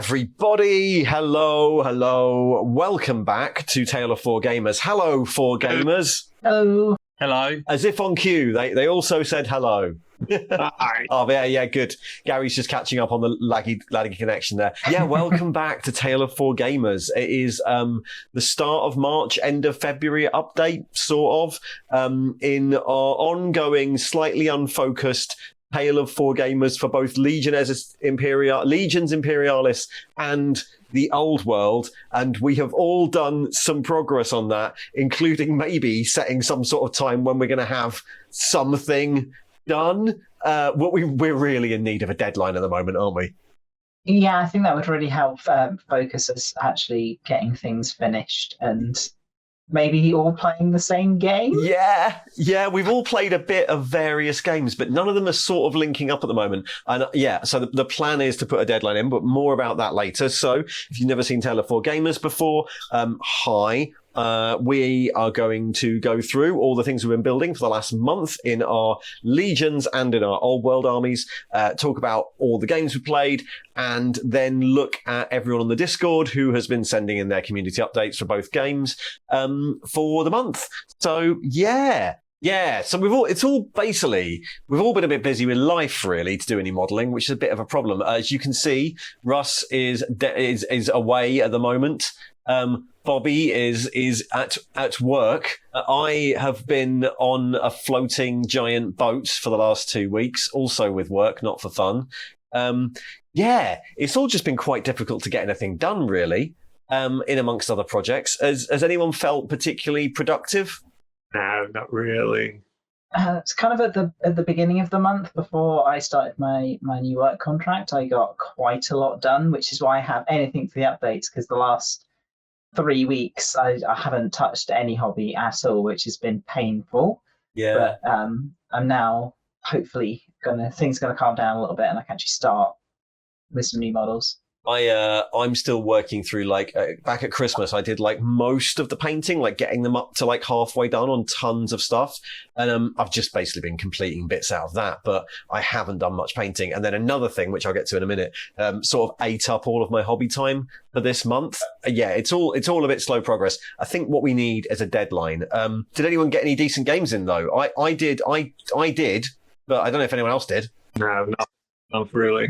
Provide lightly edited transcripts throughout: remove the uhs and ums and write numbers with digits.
everybody. Hello. Welcome back to Tale of Four Gamers. Hello, Four Gamers. Hello. Hello. As if on cue, they also said hello. Oh, yeah, good. Gary's just catching up on the laggy connection there. Yeah, welcome back to Tale of Four Gamers. It is the start of March, end of February update, sort of, in our ongoing, slightly unfocused Tale of Four Gamers for both Legions Imperialis and the Old World, and we have all done some progress on that, including maybe setting some sort of time when we're going to have something done. We're really in need of a deadline at the moment, aren't we? Yeah, I think that would really help focus us actually getting things finished and maybe all playing the same game. Yeah, we've all played a bit of various games, but none of them are sort of linking up at the moment. And so the plan is to put a deadline in, but more about that later. So if you've never seen Tale of Four Gamers before, hi. We are going to go through all the things we've been building for the last month in our Legions and in our Old World armies, talk about all the games we played, and then look at everyone on the Discord who has been sending in their community updates for both games for the month. So, yeah, so we've all been a bit busy with life, really, to do any modelling, which is a bit of a problem. As you can see, Russ is away at the moment. Bobbie is at work. I have been on a floating giant boat for the last 2 weeks, also with work, not for fun. It's all just been quite difficult to get anything done, really, in amongst other projects. Has anyone felt particularly productive? No, not really. It's kind of at the beginning of the month before I started my new work contract. I got quite a lot done, which is why I have anything for the updates, because the last 3 weeks I haven't touched any hobby at all, which has been painful. Yeah. But I'm now hopefully things gonna calm down a little bit and I can actually start with some new models. I'm still working through, back at Christmas, I did most of the painting, getting them up to halfway done on tons of stuff. And I've just basically been completing bits out of that, but I haven't done much painting. And then another thing, which I'll get to in a minute, sort of ate up all of my hobby time for this month. It's all a bit slow progress. I think what we need is a deadline. Did anyone get any decent games in though? I did, but I don't know if anyone else did. No, not really.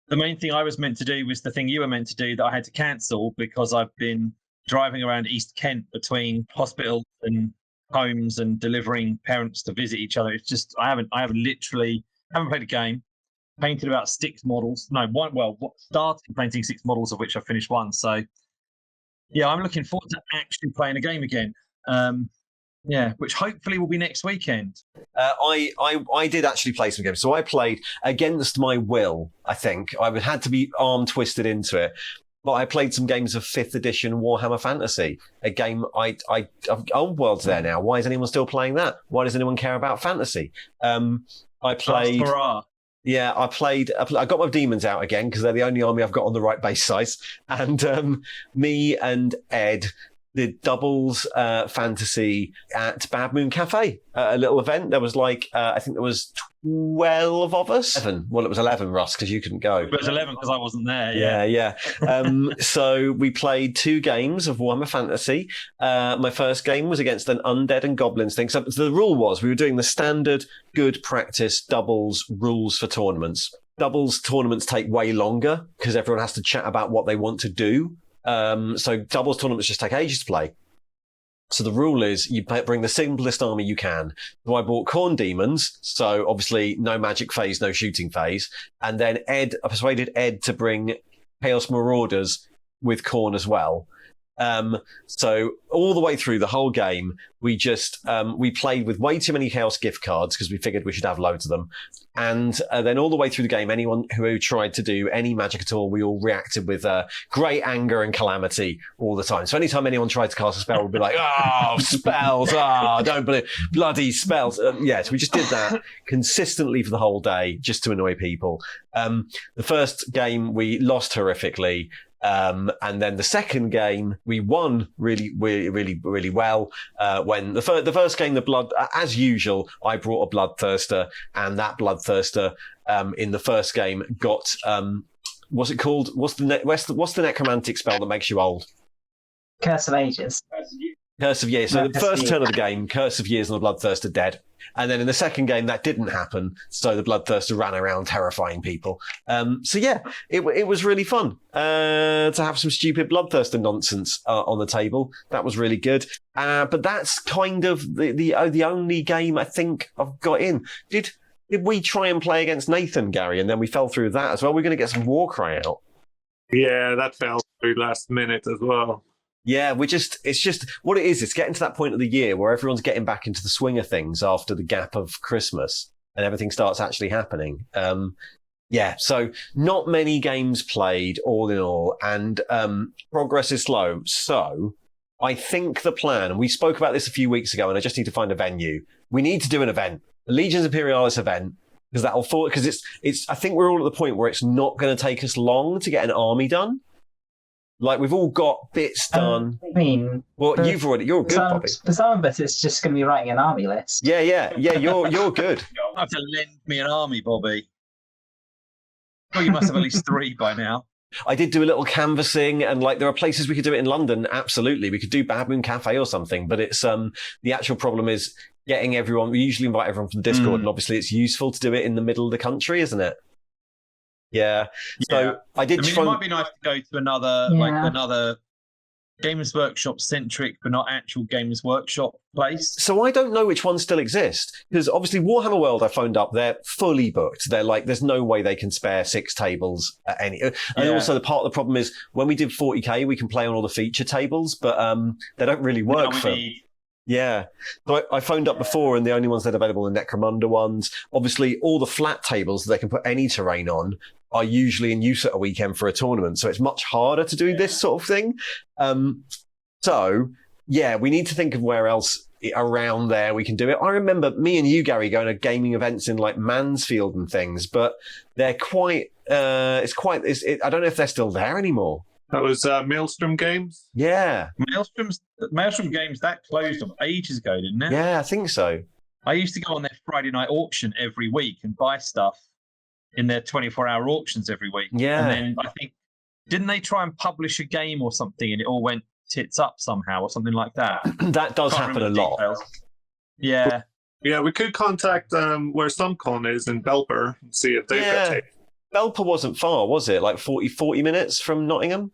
The main thing I was meant to do was the thing you were meant to do that I had to cancel because I've been driving around East Kent between hospitals and homes and delivering parents to visit each other. It's just I haven't played a game. Painted about 6 models. No, one. Well, started painting 6 models, of which I finished 1. So, yeah, I'm looking forward to actually playing a game again. Which hopefully will be next weekend. I did actually play some games. So I played against my will, I think. I had to be arm twisted into it. But I played some games of 5th edition Warhammer Fantasy. A game Old World's there now. Why is anyone still playing that? Why does anyone care about fantasy? I played... Yeah, I got my demons out again because they're the only army I've got on the right base size. And me and Ed did doubles fantasy at Bad Moon Cafe, a little event. There was I think there was 12 of us. 11. Well, it was 11, Russ, because you couldn't go. It was 11 because I wasn't there. Yeah. So we played 2 games of Warhammer Fantasy. My first game was against an undead and goblins thing. So the rule was we were doing the standard good practice doubles rules for tournaments. Doubles tournaments take way longer because everyone has to chat about what they want to do. So doubles tournaments just take ages to play. So the rule is you bring the simplest army you can. So I bought Khorne Demons, so obviously no magic phase, no shooting phase. And then I persuaded Ed to bring Chaos Marauders with Khorne as well. So all the way through the whole game, we played with way too many Chaos gift cards because we figured we should have loads of them. And then all the way through the game, anyone who tried to do any magic at all, we all reacted with great anger and calamity all the time. So anytime anyone tried to cast a spell, we'd be like, oh, spells, don't believe, bloody spells. So we just did that consistently for the whole day just to annoy people. The first game, we lost horrifically. And then the second game, we won really, really, really, really well. When the first game, as usual, I brought a bloodthirster, and that bloodthirster in the first game got what's it called? What's the necromantic spell that makes you old? Curse of Ages. Curse of Years. So No, the Curse of first Years. turn of the game, Curse of Years and the Bloodthirst are dead. And then in the second game, that didn't happen. So the Bloodthirster ran around terrifying people. So yeah, it was really fun to have some stupid Bloodthirster nonsense on the table. That was really good. But that's kind of the only game I think I've got in. Did we try and play against Nathan, Gary? And then we fell through that as well. We're going to get some Warcry out. Yeah, that fell through last minute as well. Yeah, it's just what it is. It's getting to that point of the year where everyone's getting back into the swing of things after the gap of Christmas and everything starts actually happening. So not many games played all in all, and progress is slow. So I think the plan, and we spoke about this a few weeks ago, and I just need to find a venue. We need to do an event, a Legions Imperialis event, because it's. I think we're all at the point where it's not going to take us long to get an army done. Like, we've all got bits done. I mean, Well, you're good, Bobbie. for some of us, it's just going to be writing an army list. Yeah, you're good. You have to lend me an army, Bobbie. Well, you must have at least 3 by now. I did do a little canvassing, and like there are places we could do it in London. Absolutely, we could do Bad Moon Cafe or something. But it's the actual problem is getting everyone. We usually invite everyone from Discord, and obviously it's useful to do it in the middle of the country, isn't it? Yeah. So I did. It might be nice to go to another Games Workshop centric, but not actual Games Workshop place. So I don't know which ones still exist, because obviously Warhammer World I phoned up, they're fully booked. They're like, there's no way they can spare 6 tables at any. And also the part of the problem is when we did 40k, we can play on all the feature tables, but they don't really work for. Yeah. So I phoned up before, and the only ones that are available are Necromunda ones. Obviously, all the flat tables that they can put any terrain on are usually in use at a weekend for a tournament. So it's much harder to do this sort of thing. So, yeah, we need to think of where else around there we can do it. I remember me and you, Gary, going to gaming events in like Mansfield and things, but they're quite, I don't know if they're still there anymore. That was Maelstrom Games? Yeah. Maelstrom Games, that closed ages ago, didn't it? Yeah, I think so. I used to go on their Friday night auction every week and buy stuff in their 24-hour auctions every week. Yeah. And then I think, didn't they try and publish a game or something and it all went tits up somehow or something like that? That does happen a lot. Details. Yeah. Yeah, we could contact where SumCon is in Belper and see if they've got tape. Belper wasn't far, was it? Like 40 minutes from Nottingham?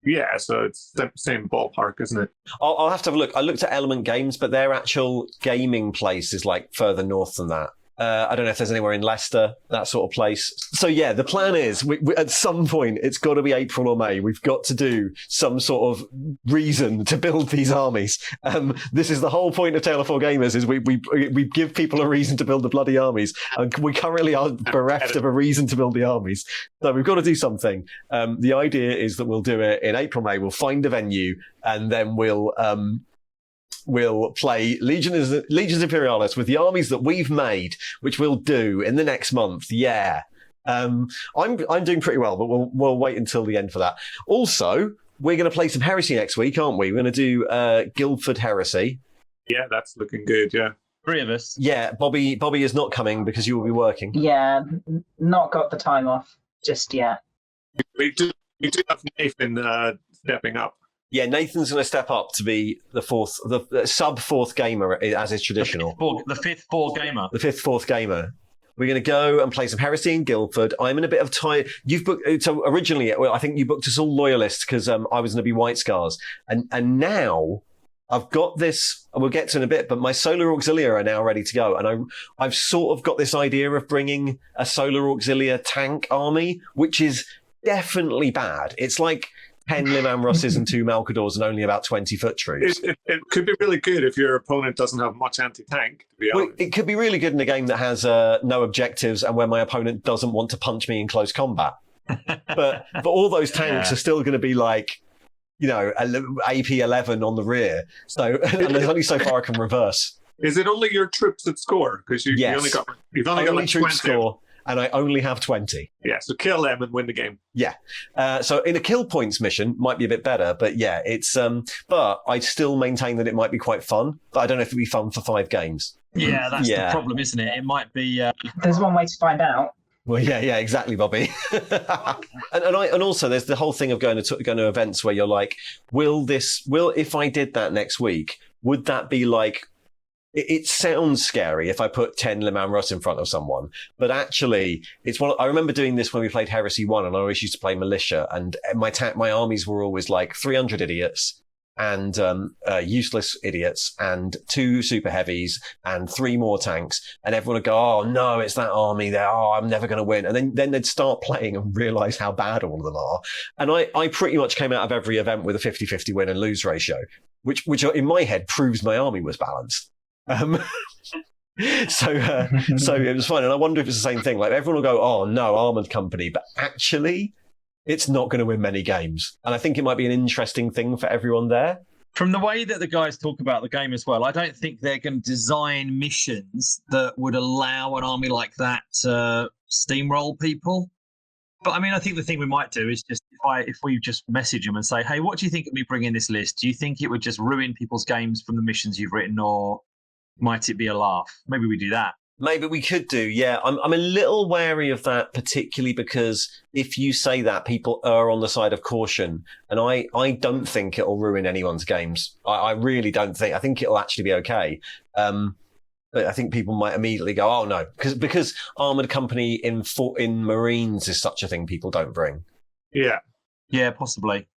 Yeah, so it's the same ballpark, isn't it? I'll have to have a look. I looked at Element Games, but their actual gaming place is like further north than that. I don't know if there's anywhere in Leicester, that sort of place. So yeah, the plan is we, at some point, it's got to be April or May. We've got to do some sort of reason to build these armies. This is the whole point of Tale of Four Gamers, is we give people a reason to build the bloody armies. And we currently are bereft of a reason to build the armies. So we've got to do something. The idea is that we'll do it in April, May. We'll find a venue, and then we'll play Legions Imperialis with the armies that we've made, which we'll do in the next month. Yeah. I'm doing pretty well, but we'll wait until the end for that. Also, we're going to play some Heresy next week, aren't we? We're going to do Guildford Heresy. Yeah, that's looking good, yeah. 3 of us. Yeah, Bobbie is not coming because you will be working. Yeah, not got the time off just yet. We do have Nathan stepping up. Yeah, Nathan's going to step up to be the sub-4th gamer, as is traditional. The fifth four gamer. The 5th, 4th gamer. We're going to go and play some Heresy in Guildford. I'm in a bit of time. You've booked, so originally, I think you booked us all loyalists because I was going to be White Scars. And now I've got this, and we'll get to in a bit, but my Solar Auxilia are now ready to go. And I've sort of got this idea of bringing a Solar Auxilia tank army, which is definitely bad. It's like 10 Limamrosses and 2 Malcadors and only about 20 foot troops. It could be really good if your opponent doesn't have much anti-tank, to be honest. It could be really good in a game that has no objectives and where my opponent doesn't want to punch me in close combat. But all those tanks are still going to be like, AP 11 on the rear. So and there's only so far I can reverse. Is it only your troops that score? Because you've only got like troops 20. Score. And I only have 20. Yeah, so kill them and win the game. Yeah. So in a kill points mission, might be a bit better. But yeah, it's... but I still maintain that it might be quite fun. But I don't know if it'll be fun for 5 games. Yeah, that's the problem, isn't it? It might be... There's one way to find out. Well, yeah, exactly, Bobbie. and also there's the whole thing of going to events where you're like, will if I did that next week, would that be like? It sounds scary if I put 10 Le Mans Russ in front of someone, but actually, I remember doing this when we played Heresy 1, and I always used to play militia, and my armies were always like 300 idiots and useless idiots and 2 super heavies and 3 more tanks, and everyone would go, oh no, it's that army there, oh, I'm never going to win, and then they'd start playing and realise how bad all of them are. And I pretty much came out of every event with a 50-50 win and lose ratio, which in my head proves my army was balanced. So it was fun, and I wonder if it's the same thing. Like everyone will go, "Oh no, Armoured Company," but actually, it's not going to win many games. And I think it might be an interesting thing for everyone there. From the way that the guys talk about the game as well, I don't think they're going to design missions that would allow an army like that to steamroll people. But I mean, I think the thing we might do is just if we just message them and say, "Hey, what do you think of me bringing this list? Do you think it would just ruin people's games from the missions you've written, or might it be a laugh?" Maybe we do that. Maybe we could do, yeah. I'm a little wary of that, particularly because if you say that, people are on the side of caution, and I don't think it'll ruin anyone's games. I really don't think. I think it'll actually be okay. But I think people might immediately go, "Oh no," because Armoured Company in Marines is such a thing people don't bring. Yeah, possibly.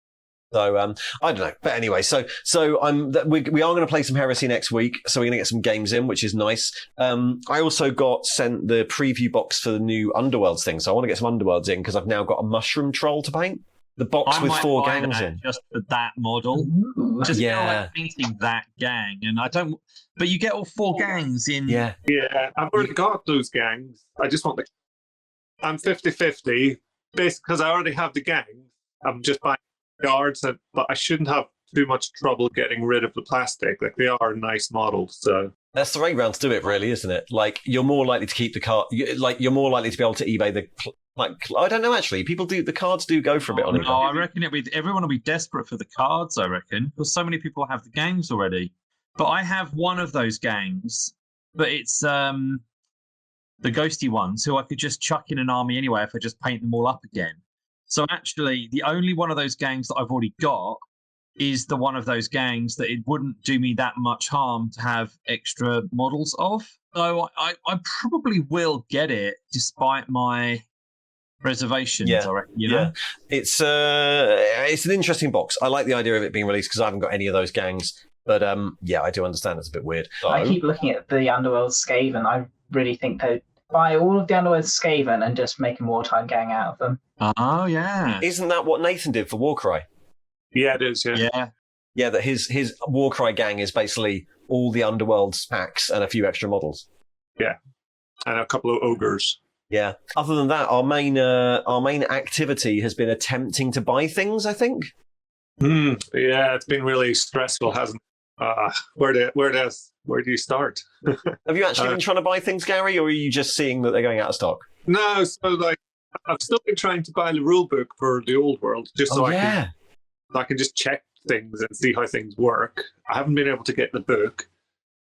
So I don't know, but anyway, so we are going to play some Heresy next week, so we're going to get some games in, which is nice. I also got sent the preview box for the new Underworlds thing, so I want to get some Underworlds in because I've now got a mushroom troll to paint. The box with 4 gangs in, just for that model. Just like painting that gang, and I don't. But you get all 4 gangs in. Yeah. I've already got those gangs. I just want I'm 50-50, basically because I already have the gangs. I'm just buying guards, but I shouldn't have too much trouble getting rid of the plastic. Like, they are nice models, so that's the right round to do it, really, isn't it? Like, you're more likely to keep the card. Like, you're more likely to be able to eBay the. Like, I don't know. Actually, the cards do go for a bit on eBay. No, I reckon everyone will be desperate for the cards. I reckon because so many people have the gangs already. But I have one of those gangs, but it's the ghosty ones who I could just chuck in an army anyway if I just paint them all up again. So actually, the only one of those gangs that I've already got is the one of those gangs that it wouldn't do me that much harm to have extra models of. So I probably will get it despite my reservations. Yeah, I reckon, you know? It's an interesting box. I like the idea of it being released because I haven't got any of those gangs. But I do understand it's a bit weird. So, I keep looking at the Underworld Skaven. I really think they'd buy all of the Underworld Skaven and just make a wartime gang out of them. Oh, yeah. Isn't that what Nathan did for Warcry? Yeah, it is, yeah. Yeah, that his Warcry gang is basically all the Underworld's packs and a few extra models. Yeah, and a couple of ogres. Yeah. Other than that, our main activity has been attempting to buy things, I think. Yeah, it's been really stressful, hasn't it? Where do you start? Have you actually been trying to buy things, Gary, or are you just seeing that they're going out of stock? No, so I've still been trying to buy the rule book for the old world, just so I can just check things and see how things work. I haven't been able to get the book.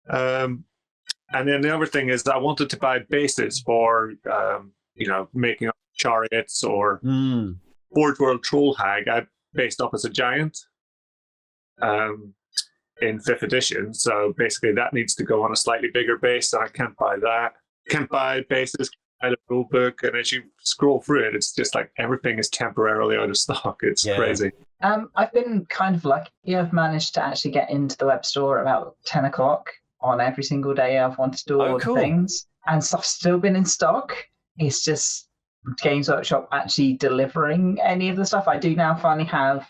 And then the other thing is that I wanted to buy bases for making up chariots or Forge World Troll Hag. I based up as a giant in 5th edition, so basically that needs to go on a slightly bigger base, and I can't buy that. Can't buy bases, can't buy the rule book, and as you scroll through it, it's just like everything is temporarily out of stock. It's crazy. I've been kind of lucky. I've managed to actually get into the web store about 10 o'clock on every single day I've wanted to do all the things, and stuff's still been in stock. It's just Games Workshop actually delivering any of the stuff. I do now finally have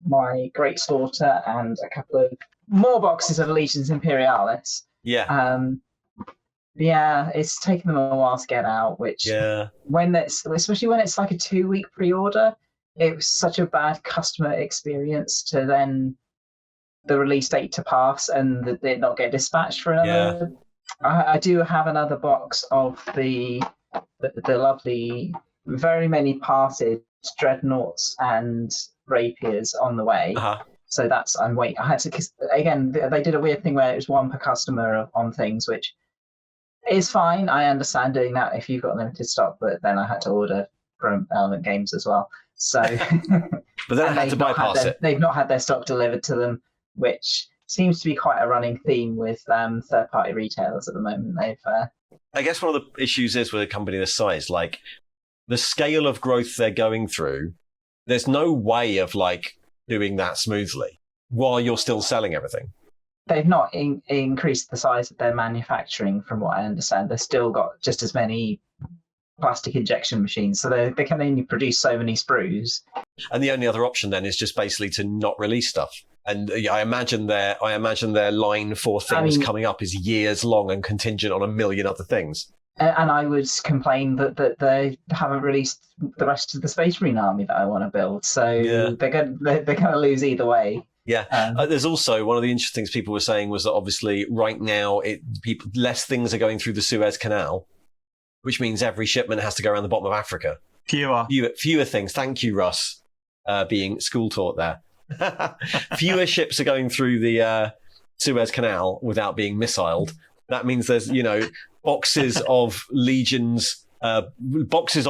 my Great Slaughter and a couple of more boxes of Legions Imperialis. Yeah. It's taken them a while to get out, which especially when it's like a 2-week pre-order, it was such a bad customer experience to then the release date to pass and it not get dispatched for another. I do have another box of the lovely, very many parted dreadnoughts and rapiers on the way. So I'm waiting. I had to, because again, they did a weird thing where it was one per customer on things, which It's fine. I understand doing that if you've got limited stock, but then I had to order from Element Games as well. So, but then I had to bypass it. They've not had their stock delivered to them, which seems to be quite a running theme with third-party retailers at the moment. I guess one of the issues is with a company this size, like the scale of growth they're going through. There's no way of like doing that smoothly while you're still selling everything. They've not increased the size of their manufacturing, from what I understand. They've still got just as many plastic injection machines, so they can only produce so many sprues. And the only other option then is just basically to not release stuff. And I imagine their line for things coming up is years long and contingent on a million other things. And I would complain that they haven't released the rest of the Space Marine army that I want to build. So they're going to lose either way. Yeah. There's also one of the interesting things people were saying was that obviously right now less things are going through the Suez Canal, which means every shipment has to go around the bottom of Africa. Fewer things. Thank you, Russ, being school taught there. Fewer ships are going through the Suez Canal without being missiled. That means there's, boxes of Legions boxes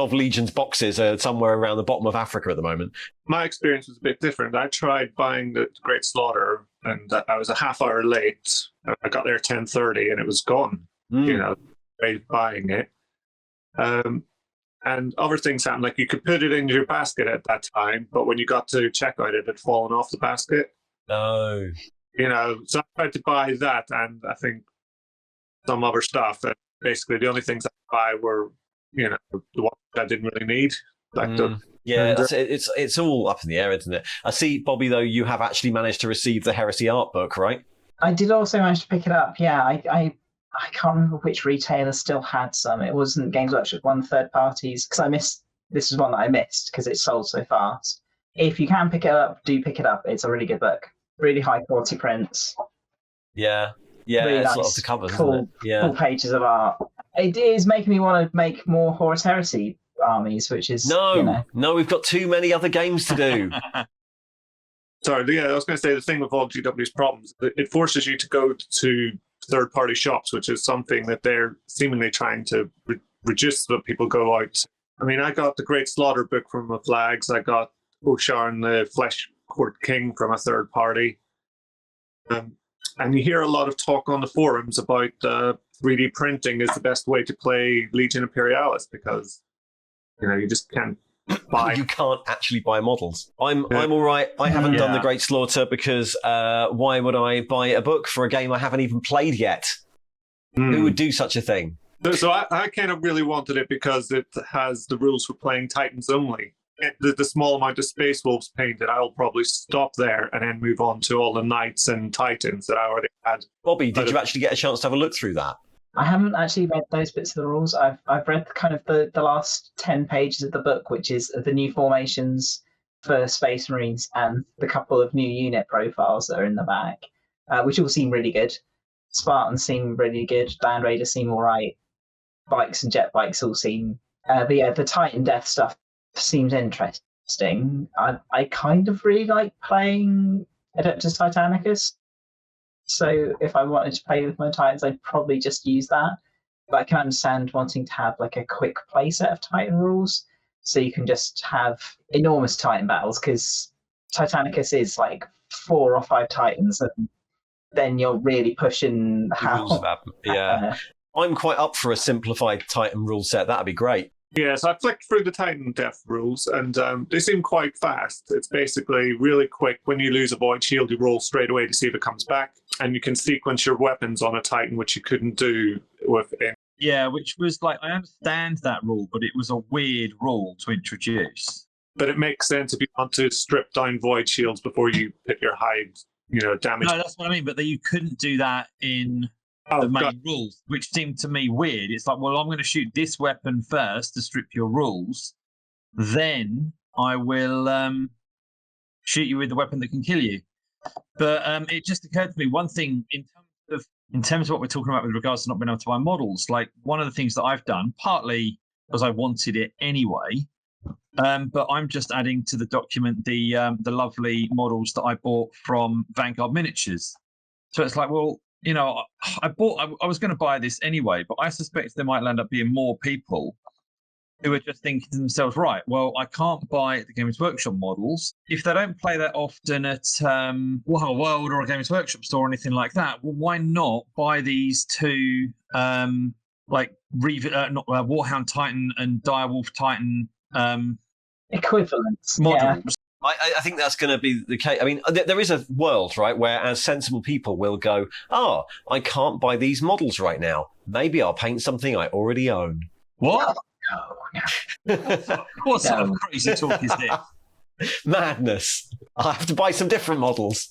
are somewhere around the bottom of Africa at the moment. My experience was a bit different. I tried buying the Great Slaughter, and I was a half hour late. I got there at 10:30, and it was gone. Buying it. And other things happened, like you could put it in your basket at that time, but when you got to checkout, it had fallen off the basket. No. So I tried to buy that, and I think some other stuff. And basically, the only things I buy were, the ones I didn't really need. It's all up in the air, isn't it? I see, Bobbie, though, you have actually managed to receive the Heresy art book, right? I did also manage to pick it up. Yeah, I can't remember which retailer still had some. It wasn't Games Workshop, one third parties, because this is one that I missed because it sold so fast. If you can pick it up, do pick it up. It's a really good book. Really high quality prints. Yeah. Yeah, really it's nice, a lot of the covers, cool, isn't it? Yeah. Cool pages of art. It is making me want to make more Horus Heresy armies, which is... No, we've got too many other games to do. Sorry, I was going to say the thing with all GW's problems, it forces you to go to third-party shops, which is something that they're seemingly trying to reduce so that people go out. I mean, I got the Great Slaughter book from the Flags. I got Osharn, the Flesh Court King, from a third party. And you hear a lot of talk on the forums about 3D printing is the best way to play Legion Imperialis because, you just can't buy. You can't actually buy models. I'm all right. I haven't done the Great Slaughter because why would I buy a book for a game I haven't even played yet? Who would do such a thing? So I kind of really wanted it because it has the rules for playing Titans only. The small amount of Space Wolves painted, I'll probably stop there and then move on to all the Knights and Titans that I already had. Bobbie, did you actually get a chance to have a look through that? I haven't actually read those bits of the rules. I've read kind of the last 10 pages of the book, which is the new formations for Space Marines and the couple of new unit profiles that are in the back, which all seem really good. Spartans seem really good. Land Raiders seem all right. Bikes and jet bikes all seem... the Titan Death stuff seems interesting. I kind of really like playing Adeptus Titanicus. So if I wanted to play with my Titans, I'd probably just use that. But I can understand wanting to have like a quick play set of Titan rules, so you can just have enormous Titan battles, because Titanicus is like 4 or 5 Titans, and then you're really pushing how... I'm quite up for a simplified Titan rule set. That'd be great. Yeah, so I flicked through the Titan Death rules, and they seem quite fast. It's basically really quick. When you lose a Void Shield, you roll straight away to see if it comes back, and you can sequence your weapons on a Titan, which you couldn't do with... Yeah, which was like, I understand that rule, but it was a weird rule to introduce. But it makes sense if you want to strip down Void Shields before you hit your high, damage. No, that's what I mean, but you couldn't do that in... the main rules, which seemed to me weird. It's like, well, I'm going to shoot this weapon first to strip your rules, then I will shoot you with the weapon that can kill you. But it just occurred to me one thing in terms of what we're talking about with regards to not being able to buy models. Like, one of the things that I've done, partly because I wanted it anyway, but I'm just adding to the document the lovely models that I bought from Vanguard Miniatures. So it's like, well, I was going to buy this anyway, but I suspect there might end up being more people who are just thinking to themselves, right, well, I can't buy the Games Workshop models. If they don't play that often at World or a Games Workshop store or anything like that, well, why not buy these two, Warhound Titan and Direwolf Titan equivalents models? Yeah. I think that's going to be the case. I mean, there is a world, right, where as sensible people will go, I can't buy these models right now. Maybe I'll paint something I already own. What? No. What sort of crazy talk is this? Madness. I'll have to buy some different models.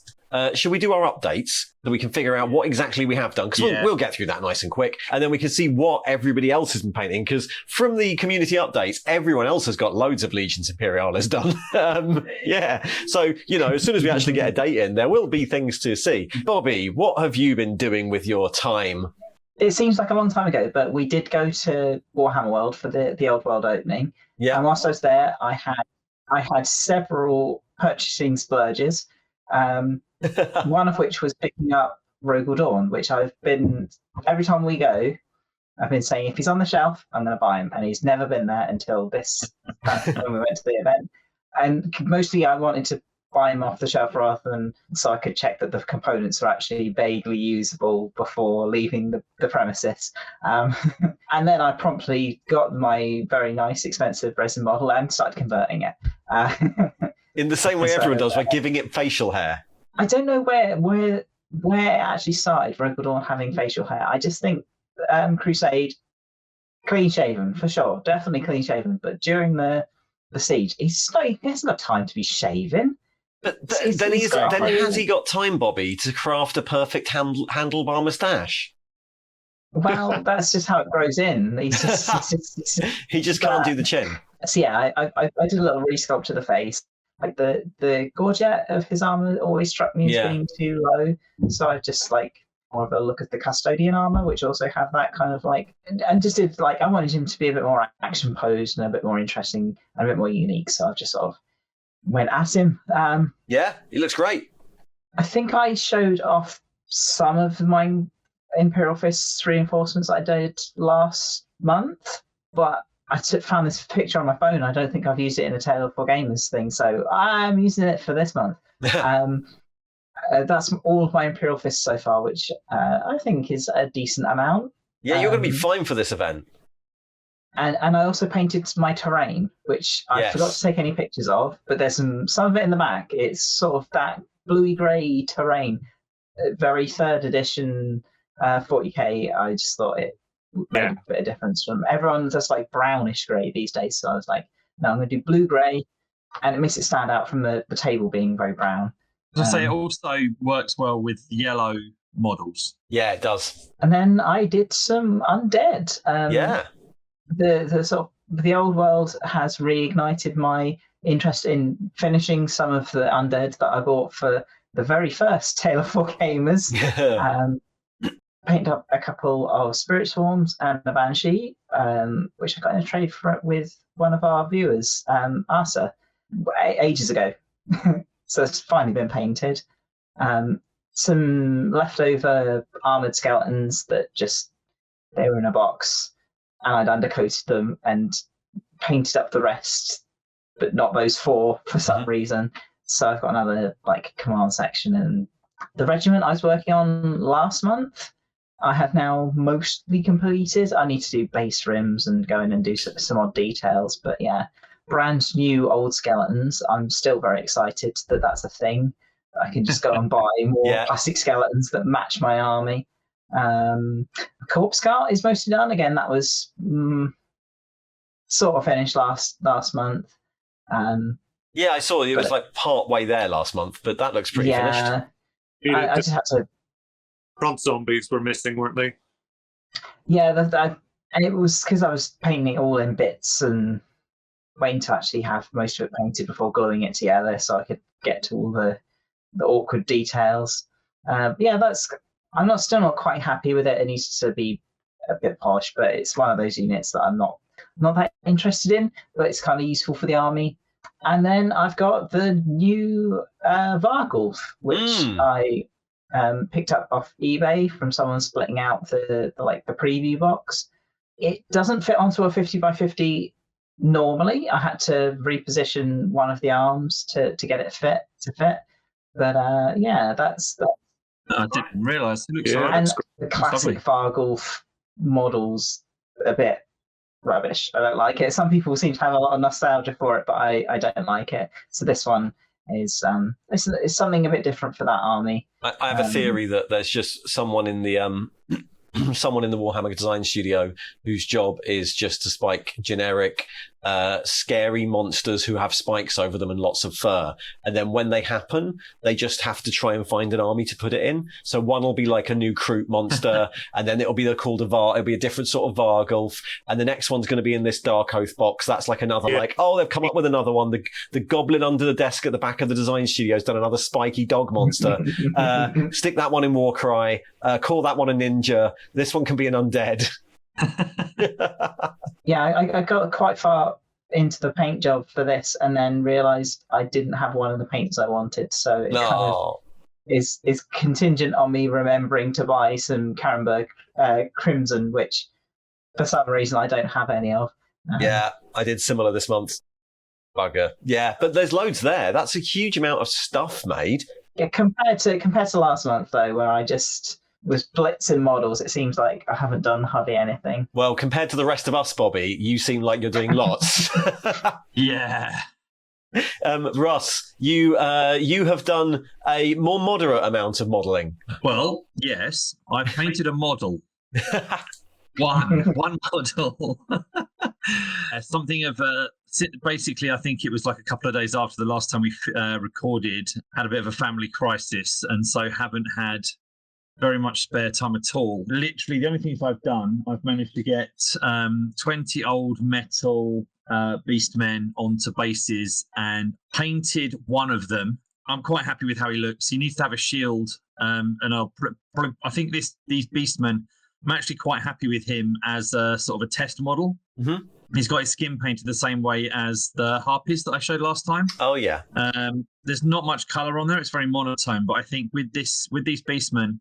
Should we do our updates so we can figure out what exactly we have done? Because we'll get through that nice and quick. And then we can see what everybody else has been painting. Because from the community updates, everyone else has got loads of Legions Imperialis done. So, as soon as we actually get a date in, there will be things to see. Bobbie, what have you been doing with your time? It seems like a long time ago, but we did go to Warhammer World for the Old World opening. Yeah. And whilst I was there, I had several purchasing splurges. One of which was picking up Rogal Dawn, which every time we go, I've been saying, if he's on the shelf, I'm going to buy him. And he's never been there until this when we went to the event. And mostly I wanted to buy him off the shelf rather than so I could check that the components were actually vaguely usable before leaving the premises. And then I promptly got my very nice, expensive resin model and started converting it. In the same way everyone does, by giving it facial hair. I don't know where it actually started, Rogal Dawn having facial hair. I just think Crusade, clean shaven for sure, definitely clean shaven. But during the siege, he hasn't got time to be shaving. But then has he got time, Bobbie, to craft a perfect handlebar moustache? Well, that's just how it grows in. He just can't do the chin. So yeah, I did a little resculpt to the face. Like the gorget of his armor always struck me as being too low, so I just more of a look at the custodian armor, which also have that kind of and just did I wanted him to be a bit more action posed and a bit more interesting and a bit more unique. So I just sort of went at him. He looks great. I think I showed off some of my Imperial Fists reinforcements I did last month, but I found this picture on my phone. I don't think I've used it in a Tale of Four Gamers thing, so I'm using it for this month. That's all of my Imperial Fists so far, which I think is a decent amount. Yeah, you're going to be fine for this event. And I also painted my terrain, which I forgot to take any pictures of, but there's some of it in the back. It's sort of that bluey grey terrain, very third edition 40k. I just thought it made a bit of difference from everyone's just brownish grey these days. So I was like, no, I'm going to do blue grey, and it makes it stand out from the table being very brown. I say it also works well with yellow models. Yeah, it does. And then I did some undead. The old world has reignited my interest in finishing some of the undead that I bought for the very first Tale of Four Gamers. Painted up a couple of spirit swarms and a banshee, which I got in a trade with one of our viewers, Asa, ages ago. So it's finally been painted. Some leftover armored skeletons that they were in a box, and I'd undercoated them and painted up the rest, but not those four for some reason. So I've got another command section, and the regiment I was working on last month, I have now mostly completed. I need to do base rims and go in and do some odd details, but yeah, brand new old skeletons. I'm still very excited that that's a thing. I can just go and buy more plastic skeletons that match my army. Corpse Cart is mostly done. Again, that was sort of finished last month. I saw it was part way there last month, but that looks pretty finished. I just had to. Front zombies were missing, weren't they? Yeah, and it was because I was painting it all in bits and waiting to actually have most of it painted before gluing it together, so I could get to all the awkward details. I'm still not quite happy with it. It needs to be a bit polished, but it's one of those units that I'm not that interested in, but it's kind of useful for the army. And then I've got the new Vargulf, which I picked up off eBay from someone splitting out the preview box. It doesn't fit onto a 50x50 normally. I had to reposition one of the arms to get it fit. But that's I didn't realise. It looks Yeah. all right. and the classic Vargulf models a bit rubbish. I don't like it. Some people seem to have a lot of nostalgia for it, but I don't like it. So this one is something a bit different for that army. I have a theory that there's just someone in the someone in the Warhammer design studio whose job is just to spike generic scary monsters who have spikes over them and lots of fur, and then when they happen they just have to try and find an army to put it in. So one will be like a new Kroot monster and then it'll be it'll be a different sort of Vargulf, and the next one's going to be in this Dark Oath box. That's like another they've come up with another one. The goblin under the desk at the back of the design studio has done another spiky dog monster. Stick that one in Warcry, call that one a ninja. This one can be an undead. Yeah, I got quite far into the paint job for this and then realised I didn't have one of the paints I wanted. So it kind of is contingent on me remembering to buy some Karenberg Crimson, which for some reason I don't have any of. Yeah, I did similar this month. Bugger. Yeah, but there's loads there. That's a huge amount of stuff made. Yeah, compared to last month though, where I just was blitzing models, it seems like I haven't done hardly anything. Well, compared to the rest of us, Bobbie, you seem like you're doing lots. Yeah. Russ, you have done a more moderate amount of modelling. Well, yes, I painted a model. One model. Something of basically, I think it was like a couple of days after the last time we recorded, had a bit of a family crisis, and so haven't had very much spare time at all. Literally, the only things I've done, I've managed to get 20 old metal Beastmen onto bases and painted one of them. I'm quite happy with how he looks. He needs to have a shield, and I think these Beastmen, I'm actually quite happy with him as a sort of a test model. Mm-hmm. He's got his skin painted the same way as the Harpies that I showed last time. Oh yeah. There's not much colour on there. It's very monotone, but I think with these Beastmen,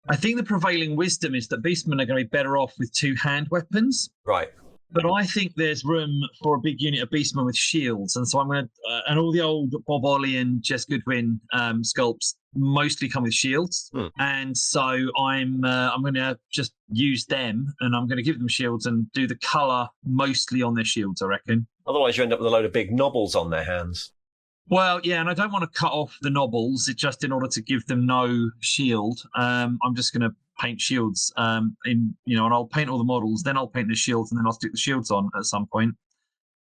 I think the prevailing wisdom is that Beastmen are going to be better off with two-hand weapons. Right. But I think there's room for a big unit of Beastmen with shields, and so I'm going to and all the old Bob Ollie and Jess Goodwin sculpts mostly come with shields, and so I'm going to just use them, and I'm going to give them shields and do the colour mostly on their shields, I reckon. Otherwise, you end up with a load of big knobbles on their hands. Well, yeah, and I don't want to cut off the knobbles. It's just in order to give them no shield. I'm just going to paint shields and I'll paint all the models, then I'll paint the shields, and then I'll stick the shields on at some point.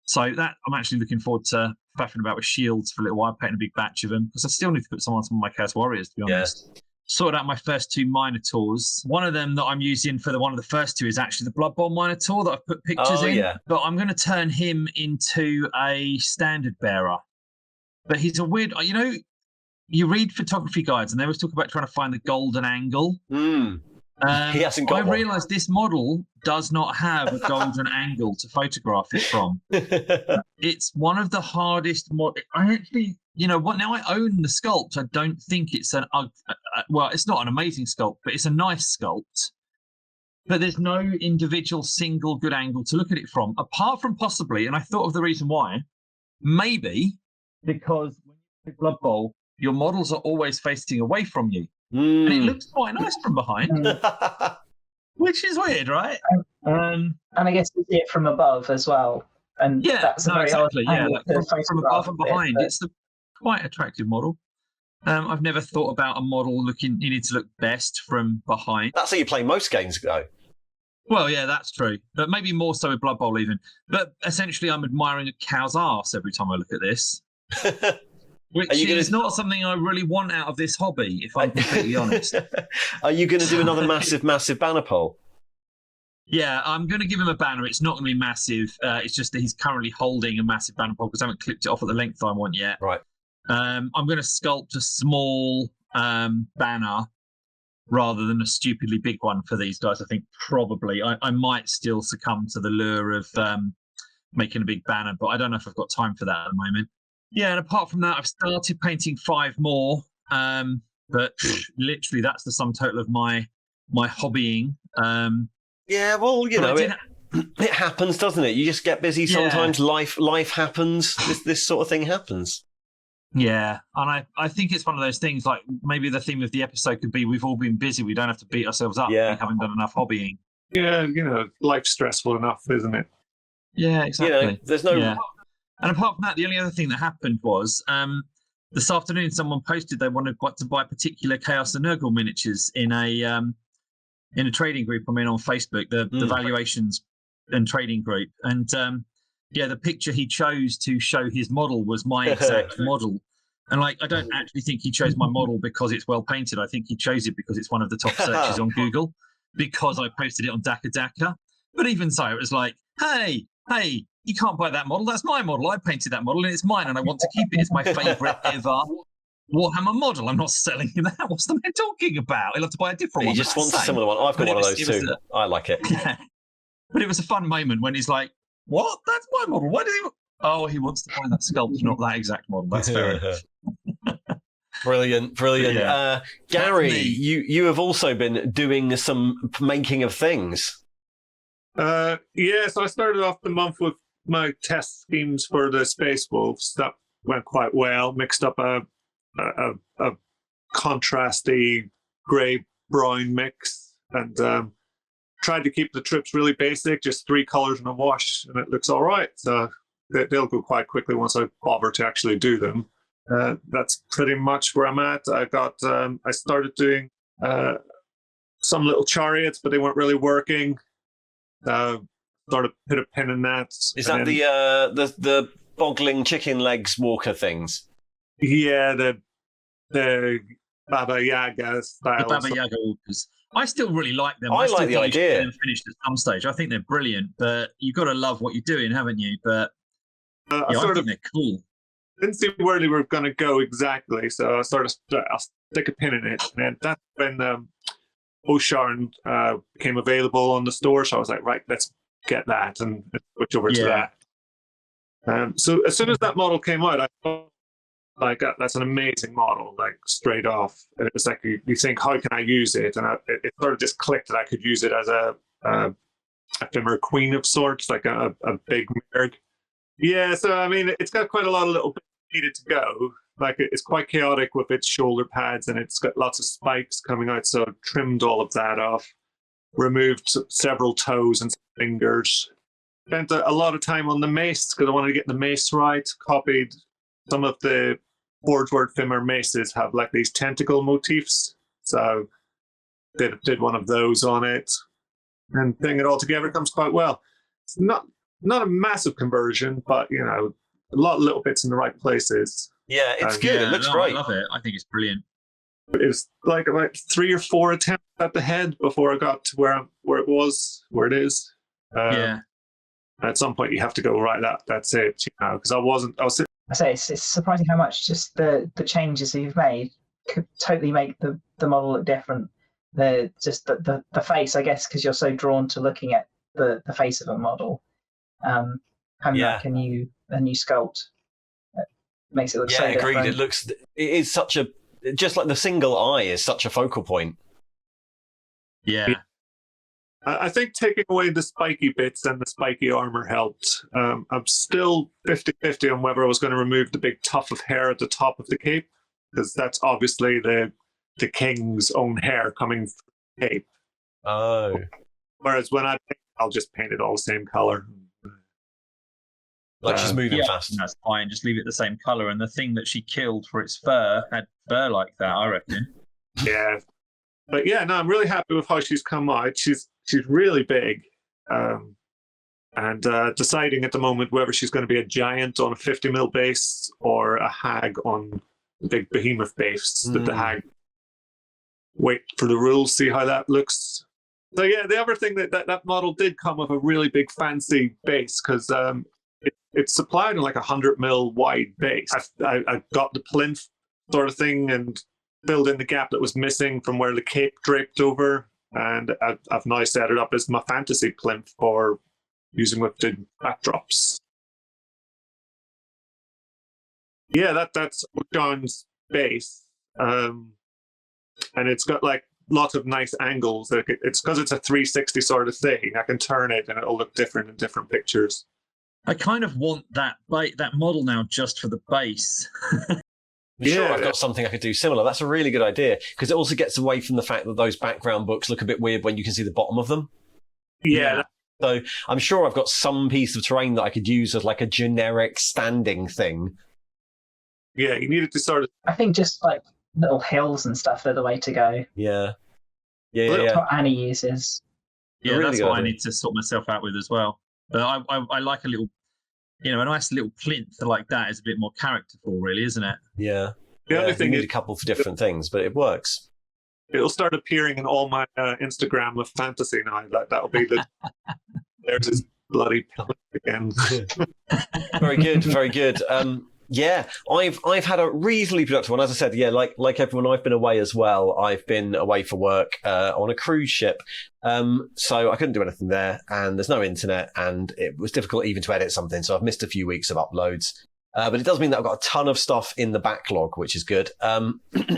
So that I'm actually looking forward to faffing about with shields for a little while, painting a big batch of them, because I still need to put some on some of my Chaos Warriors, to be honest. Yeah. Sorted out my first two Minotaurs. One of them that I'm using for one of the first two is actually the Blood Bowl Minotaur that I've put pictures in. Yeah. But I'm going to turn him into a standard bearer. But he's a weird, you read photography guides and they always talk about trying to find the golden angle. He hasn't got one. I realised this model does not have a golden angle to photograph it from. It's one of the hardest I actually, now I own the sculpt. I don't think it's it's not an amazing sculpt, but it's a nice sculpt. But there's no individual single good angle to look at it from, apart from possibly, and I thought of the reason why, maybe because when you play Blood Bowl, your models are always facing away from you. And it looks quite nice from behind, which is weird, right? And I guess you see it from above as well. And that's a very exactly. From above and behind, it's a quite attractive model. I've never thought about a model needing to look best from behind. That's how you play most games, though. Well, yeah, that's true. But maybe more so with Blood Bowl even. But essentially, I'm admiring a cow's arse every time I look at this. Which is not something I really want out of this hobby, if I'm completely honest. Are you going to do another massive banner poll? Yeah, I'm going to give him a banner. It's not going to be massive. It's just that he's currently holding a massive banner poll because I haven't clipped it off at the length I want yet. Right. I'm going to sculpt a small banner rather than a stupidly big one for these guys. I think probably I might still succumb to the lure of making a big banner, but I don't know if I've got time for that at the moment. Yeah, and apart from that, I've started painting 5 more. But literally, that's the sum total of my hobbying. Yeah, well, you know, it it happens, doesn't it? You just get busy sometimes. Life happens. This sort of thing happens. Yeah, and I think it's one of those things, like maybe the theme of the episode could be we've all been busy. We don't have to beat ourselves up. Yeah. We haven't done enough hobbying. Yeah, you know, life's stressful enough, isn't it? Yeah, exactly. You know, there's no... Yeah. And apart from that, the only other thing that happened was this afternoon someone posted they wanted to buy particular Chaos and Nurgle miniatures in a trading group I'm in on Facebook, the valuations and trading group. And the picture he chose to show his model was my exact model. And like, I don't actually think he chose my model because it's well painted. I think he chose it because it's one of the top searches on Google, because I posted it on Daka Daka. But even so, it was like, hey, you can't buy that model. That's my model. I painted that model and it's mine and I want to keep it. It's my favourite ever Warhammer model. I'm not selling him that. What's the man talking about? He'll have to buy a different one. He just wants a similar one. I've got one of those too. I like it. Yeah. But it was a fun moment when he's like, what? That's my model. Why does he... Oh, he wants to buy that sculpt, not that exact model. That's fair enough. Brilliant. Yeah. Gary, you have also been doing some making of things. So I started off the month with my test schemes for the Space Wolves. That went quite well. Mixed up a contrasty grey-brown mix and tried to keep the trips really basic, just 3 colours and a wash, and it looks all right. So they'll go quite quickly once I bother to actually do them. That's pretty much where I'm at. I started doing some little chariots, but they weren't really working. Sort of put a pin in that. Is that the boggling chicken legs walker things? Yeah, the Baba Yaga style. The Baba Yaga walkers. I still really like them. I like still the idea. Them finished at some stage. I think they're brilliant, but you've got to love what you're doing, haven't you? But I think they're cool. Didn't see where they were going to go exactly, so I'll stick a pin in it. And that's when USHO-GRAN became available on the store, so I was like, right, let's get that and switch over to that. So as soon as that model came out, I thought, like, that's an amazing model, like, straight off. And it was like, you think, how can I use it? And it sort of just clicked that I could use it as a ephemeral queen of sorts, like a big merg. Yeah, so, I mean, it's got quite a lot of little bits needed to go. Like, it's quite chaotic with its shoulder pads, and it's got lots of spikes coming out, so trimmed all of that off, removed several toes and fingers. Spent a lot of time on the mace, because I wanted to get the mace right. Copied some of the Forge Word Fimmer maces have like these tentacle motifs, so did one of those on it, and putting it all together comes quite well. It's not a massive conversion, but you know, a lot of little bits in the right places. Yeah, it's good. It looks great. I love it. I think it's brilliant. It was like about 3 or 4 attempts at the head before I got to where it is. At some point, you have to go right. That's it. You know, because I was. I say it's surprising how much just the changes that you've made could totally make the model look different. The face, I guess, because you're so drawn to looking at the face of a model. Having like a new sculpt makes it look so agreed. different. It is such a, just like the single eye is such a focal point. Yeah. I think taking away the spiky bits and the spiky armor helped. I'm still 50-50 on whether I was going to remove the big tuft of hair at the top of the cape, because that's obviously the king's own hair coming from the cape. Oh. Whereas when I'll just paint it all the same color. Like she's moving fast. That's fine. Just leave it the same color. And the thing that she killed for its fur had fur like that, I reckon. Yeah. But yeah, no, I'm really happy with how she's come out. She's really big. And deciding at the moment whether she's going to be a giant on a 50mm base or a hag on the big behemoth base. The hag. Wait for the rules, see how that looks. So yeah, the other thing that model did come with a really big fancy base, because it's supplied in like 100mm wide base. I got the plinth sort of thing and filled in the gap that was missing from where the cape draped over, and I've now set it up as my fantasy plinth for using with the backdrops. Yeah, that's John's base. and it's got like lots of nice angles. It's because it's a 360 sort of thing. I can turn it and it'll look different in different pictures. I kind of want that model now just for the base. Sure, I've got something I could do similar. That's a really good idea, because it also gets away from the fact that those background books look a bit weird when you can see the bottom of them. Yeah. So I'm sure I've got some piece of terrain that I could use as like a generic standing thing. Yeah, you needed to sort of... I think just like little hills and stuff are the way to go. Yeah. That's what Annie uses. Yeah, really that's what I need to sort myself out with as well. But I like a little, a nice little plinth like that is a bit more characterful, really, isn't it? Yeah. The other thing you need is a couple for different things, but it works. It'll start appearing in all my Instagram of fantasy now. That'll be the... There's his bloody pellet again. Very good, very good. Yeah, I've had a reasonably productive one. As I said, yeah, like everyone, I've been away as well. I've been away for work on a cruise ship. So I couldn't do anything there, and there's no internet, and it was difficult even to edit something. So I've missed a few weeks of uploads. But it does mean that I've got a ton of stuff in the backlog, which is good.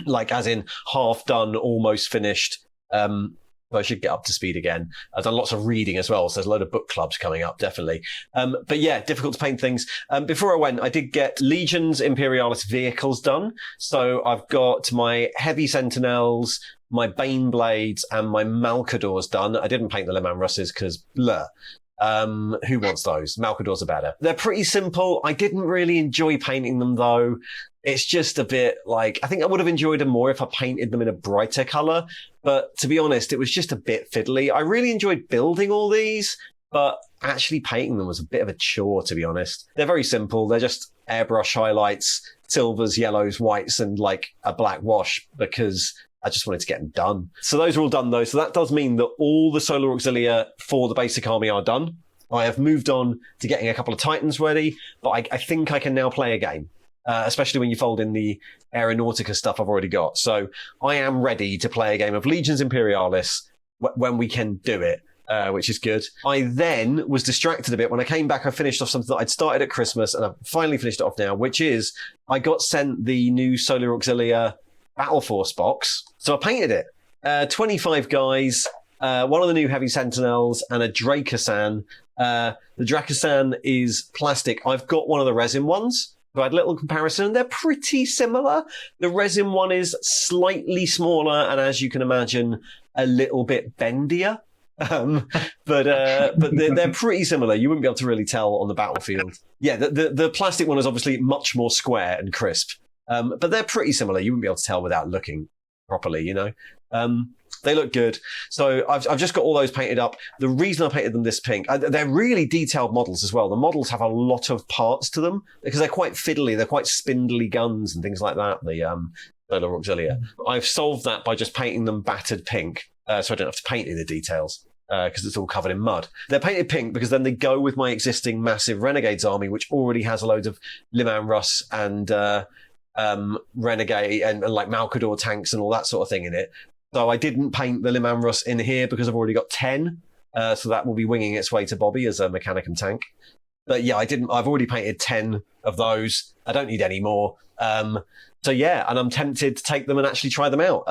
Like as in half done, almost finished. I should get up to speed again. I've done lots of reading as well, so there's a load of book clubs coming up, definitely. But yeah, difficult to paint things. Before I went, I did get Legions Imperialis vehicles done. So I've got my Heavy Sentinels, my Bane Blades, and my Malcadors done. I didn't paint the Le Mans Russes because, who wants those? Malcadors are better. They're pretty simple. I didn't really enjoy painting them, though. It's just a bit like, I think I would have enjoyed them more if I painted them in a brighter colour. But to be honest, it was just a bit fiddly. I really enjoyed building all these, but actually painting them was a bit of a chore, to be honest. They're very simple. They're just airbrush highlights, silvers, yellows, whites, and like a black wash, because I just wanted to get them done. So those are all done, though. So that does mean that all the Solar Auxilia for the basic army are done. I have moved on to getting a couple of Titans ready, but I think I can now play a game. Especially when you fold in the Aeronautica stuff I've already got. So I am ready to play a game of Legions Imperialis when we can do it, which is good. I then was distracted a bit. When I came back, I finished off something that I'd started at Christmas, and I've finally finished it off now, which is I got sent the new Solar Auxilia Battle Force box. So I painted it. 25 guys, one of the new Heavy Sentinels, and a Dracosan. The Dracosan is plastic. I've got one of the resin ones. So I had a little comparison, and they're pretty similar. The resin one is slightly smaller, and as you can imagine, a little bit bendier. But they're pretty similar. You wouldn't be able to really tell on the battlefield. Yeah, the plastic one is obviously much more square and crisp. But they're pretty similar. You wouldn't be able to tell without looking properly, They look good. So I've just got all those painted up. The reason I painted them this pink, they're really detailed models as well. The models have a lot of parts to them because they're quite fiddly. They're quite spindly guns and things like that, the Solar Auxilia. I've solved that by just painting them battered pink, so I don't have to paint in the details because it's all covered in mud. They're painted pink because then they go with my existing massive Renegades army, which already has a load of Le Mans Russ and Renegade and like Malcador tanks and all that sort of thing in it. So I didn't paint the Le Mans Russ in here because I've already got 10. So that will be winging its way to Bobbie as a Mechanicum tank. But yeah, I've already painted 10 of those. I don't need any more. So yeah, and I'm tempted to take them and actually try them out.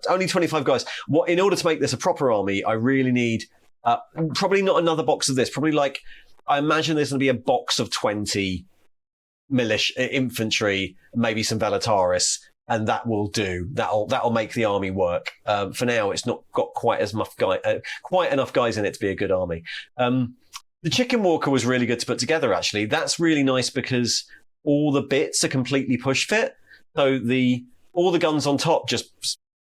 Only 25 guys. In order to make this a proper army, I really need probably not another box of this. Probably like, I imagine there's going to be a box of 20 militia, infantry, maybe some Velataris. And that will do. That'll make the army work. For now, it's not got quite enough guys in it to be a good army. The Chicken Walker was really good to put together. Actually, that's really nice because all the bits are completely push fit. So all the guns on top just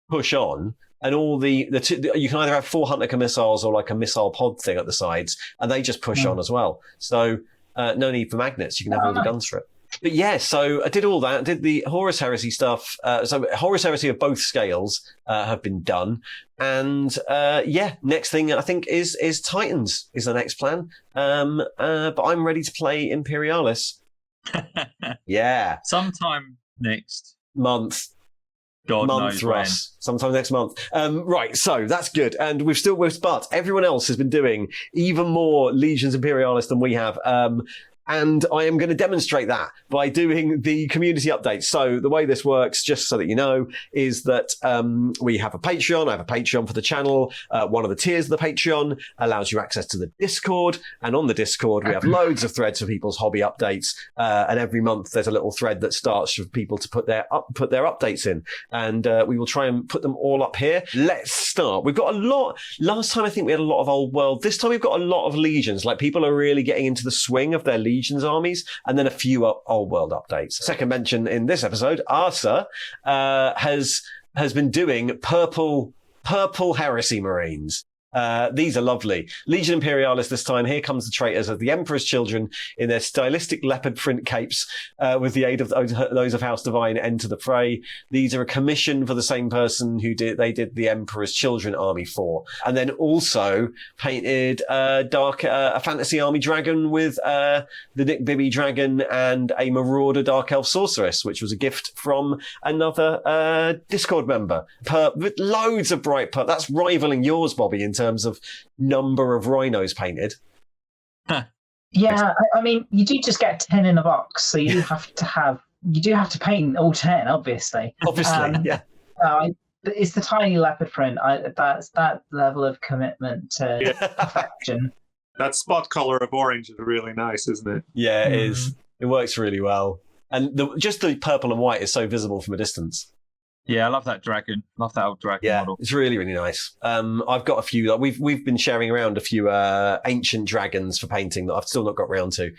push on, and all you can either have 4 Hunter missiles or like a missile pod thing at the sides, and they just push on as well. So no need for magnets. You can have all the guns for it. But yeah, so I did all that. I did the Horus Heresy stuff. So Horus Heresy of both scales have been done. And yeah, next thing I think is Titans is the next plan. But I'm ready to play Imperialis. Yeah. Sometime next month. God knows when. Russ. Sometime next month. Right, so that's good. And but everyone else has been doing even more Legions Imperialis than we have. And I am going to demonstrate that by doing the community updates. So the way this works, just so that you know, is that we have a Patreon. I have a Patreon for the channel. One of the tiers of the Patreon allows you access to the Discord. And on the Discord, we have loads of threads for people's hobby updates. And every month there's a little thread that starts for people to put their updates in. And we will try and put them all up here. Let's start. We've got a lot. Last time I think we had a lot of Old World. This time we've got a lot of Legions. Like people are really getting into the swing of their Legions armies, and then a few Old World updates. Second mention in this episode, Arsa has been doing purple Heresy Marines. These are lovely. Legion Imperialis this time. Here comes the traitors of the Emperor's children in their stylistic leopard print capes, with the aid of those of House Divine enter the fray. These are a commission for the same person who did the Emperor's Children army for. And then also painted a fantasy army dragon with the Nick Bibby dragon and a Marauder Dark Elf sorceress, which was a gift from another Discord member. With loads of bright purple. That's rivaling yours, Bobbie, in terms of number of rhinos painted. Yeah, I mean, you do just get 10 in a box, so you do have to paint all 10, obviously. Yeah. It's the tiny leopard print. That's that level of commitment to perfection. That spot color of orange is really nice, isn't it? Yeah, it is. It works really well. And just the purple and white is so visible from a distance. Yeah, I love that dragon. Love that old dragon model. It's really, really nice. I've got a few. We've been sharing around a few ancient dragons for painting that I've still not got round to.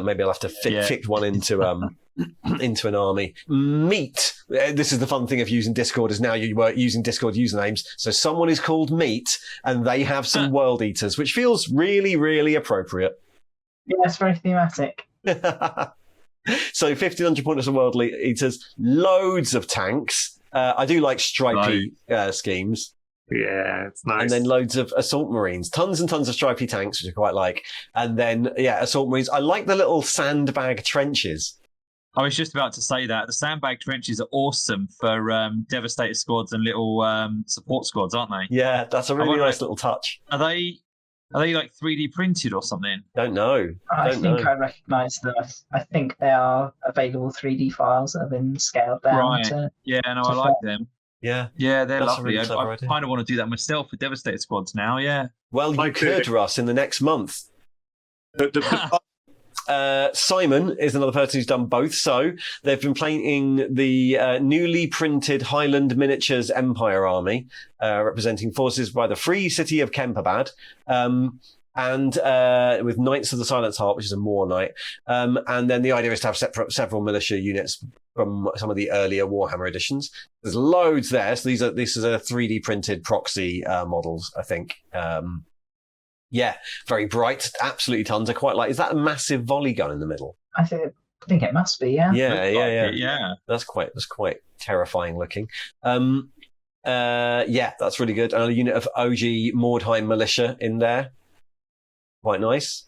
Maybe I'll have to fit one into into an army. Meat. This is the fun thing of using Discord, is now you were using Discord usernames. So someone is called Meat, and they have some World Eaters, which feels really, really appropriate. Yeah, it's very thematic. So 1,500 pointers of World Eaters, loads of tanks. I do like stripy schemes. Yeah, it's nice. And then loads of Assault Marines. Tons and tons of stripy tanks, which I quite like. And then, Assault Marines. I like the little sandbag trenches. I was just about to say that. The sandbag trenches are awesome for Devastator squads and little support squads, aren't they? Yeah, that's a really nice little touch. Are they like 3D printed or something? Don't know. I think I recognise them. I think they are available 3D files that have been scaled down. Right. I like them. Yeah. Yeah, they're lovely. Really I kind of want to do that myself for Devastator squads now, yeah. Well, you could, Russ, in the next month. Simon is another person who's done both. So they've been painting the newly printed Highland Miniatures Empire Army, representing forces by the Free City of Kemperbad, and with Knights of the Silent Heart, which is a Moor Knight. And then the idea is to have several militia units from some of the earlier Warhammer editions. There's loads there. So this is a 3D printed proxy models, I think. Yeah, very bright, absolutely tons. I quite like. Is that a massive volley gun in the middle? I think it must be. Yeah. Yeah. That's quite terrifying looking. That's really good. And a unit of OG Mordheim militia in there, quite nice.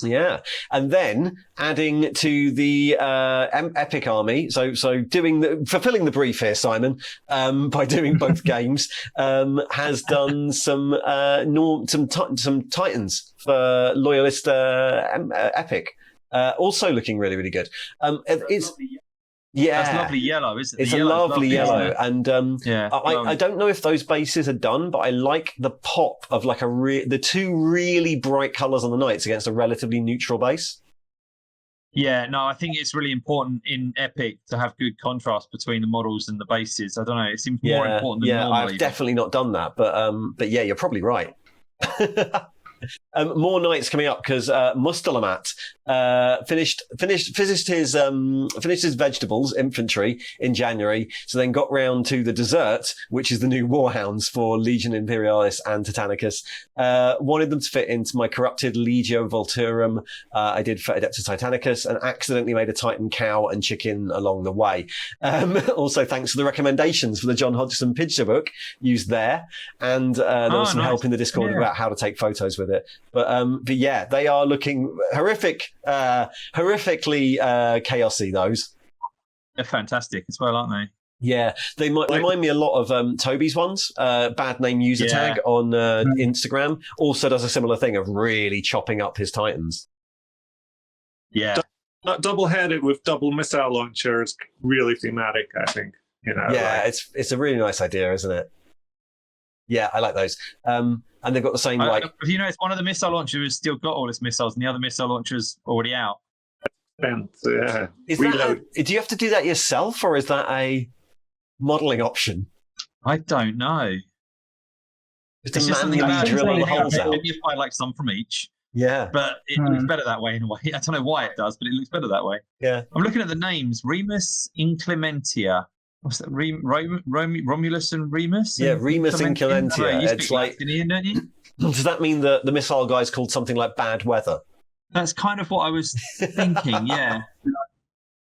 Yeah, and then adding to the epic army. So fulfilling the brief here, Simon, by doing both games, has done some Titans for Loyalist epic. Also looking really, really good. That's lovely yellow, isn't it? It's a lovely yellow. And I don't know if those bases are done, but I like the pop of like the two really bright colours on the Knights against a relatively neutral base. Yeah, no, I think it's really important in Epic to have good contrast between the models and the bases. I don't know, it seems more important than normal. I've definitely not done that, but yeah, you're probably right. More Knights coming up because Mustalamat finished his vegetables infantry in January, so then got round to the dessert, which is the new Warhounds for Legion Imperialis and Titanicus. Wanted them to fit into my corrupted Legio Volturum. I did for Adeptus Titanicus and accidentally made a Titan cow and chicken along the way. Also, thanks for the recommendations for the John Hodgson picture book used there, and there was some help in the Discord about how to take photos with it. But yeah, they are looking horrifically chaosy, those. They're fantastic as well, aren't they? Yeah, they might remind me a lot of Toby's ones. Bad name user tag on Instagram also does a similar thing of really chopping up his Titans. Yeah. Not double-headed with double missile launchers, really thematic, I think. Yeah, it's a really nice idea, isn't it? Yeah, I like those. And they've got the same If you notice, one of the missile launchers has still got all its missiles, and the other missile launcher's already out. Yeah. Do you have to do that yourself, or is that a modelling option? I don't know. It's just something manually about drill all the it. holes out. Maybe if I like some from each. Yeah. But it looks better that way in a way. I don't know why it does, but it looks better that way. Yeah. I'm looking at the names. Remus Inclementia. What's that? Romulus and Remus? Yeah, Remus Inclementia. You It's speak like, Latinian, don't you? does that mean that the missile guy's called something like bad weather? That's kind of what I was thinking, yeah.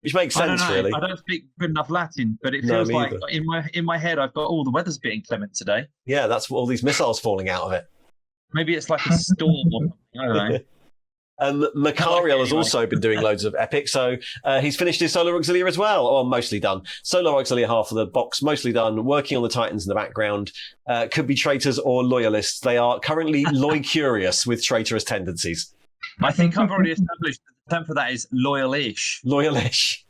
Which makes sense, really. I don't speak good enough Latin, but it feels like in my head I've got all the weather's a bit inclement today. Yeah, that's all these missiles falling out of it. Maybe it's like a storm or something. I don't know. Macariel has also been doing loads of epic, so he's finished his Solar Auxilia as well, or mostly done. Solar Auxilia half of the box, mostly done, working on the Titans in the background. Could be traitors or loyalists. They are currently loy-curious with traitorous tendencies. I think I've already established the term for that is loyalish. Loyalish.